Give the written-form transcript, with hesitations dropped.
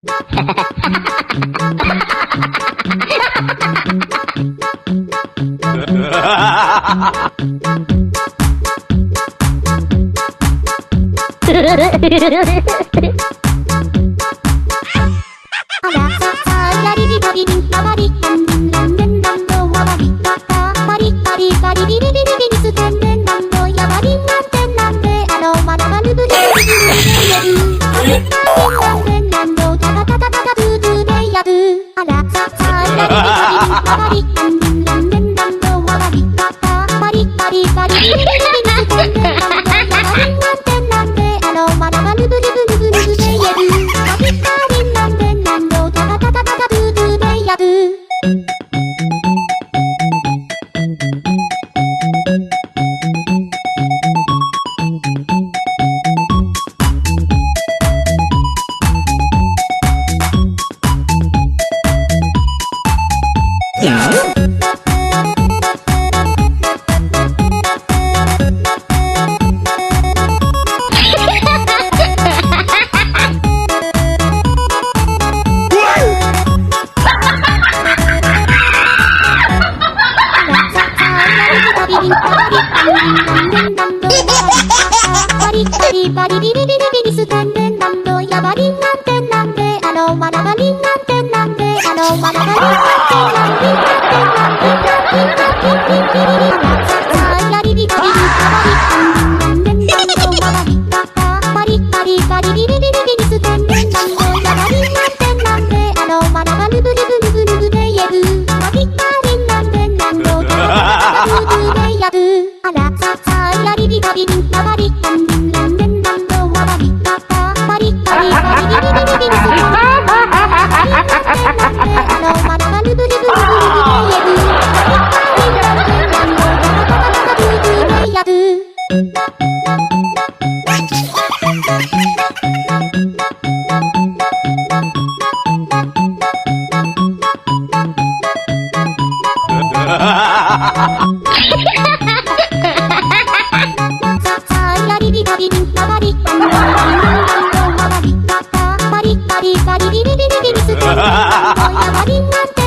あらささやりりとりりんまわりたんるんらんるんらんどわわりたたまりたりかりりりりりりりすてんるんらんどやわりんなんてんなんであろまらまるぶるぶるぶるぶるぶるなんてんなんどたたたたたたブーブーでやるあらささやりりとりりんまわりたんるんらんるんらんどわわりたたまりたりかりりりりりりすてんるんらんどやわりんなんてんなんであろまらまるぶるぶるぶるぶるでやるあびたりんなんでんなんどたたたたたたブーブーでやるバリリリリリリリステンデンなんどやばりんなんてんなんであろまらばりんなんてんなんであろまらばりんなんてんなんでなんでなんでなんでなんでなんでなんでさやりりりりりなんでんなんどわわりたたバリバリバリリリリリリステンデンなんどやばりんなんてんなんであろまらばるぶるぶるぶるぶでやるバリバリなんでなんどたたたたブーブーでやるあらささやりりりりまわりたんるんらんるんらんどわわりたたバリバリバリリリリリリリステンデンなんどあろまらまるぶるぶるぶるぶでやるバリバリなんでなんどたたたたたブーブーでやるさやりりりりんまわりたんるんらんるんらんどわわりたたバリバリバリリリリリリリステンデンなんどやわりんなんて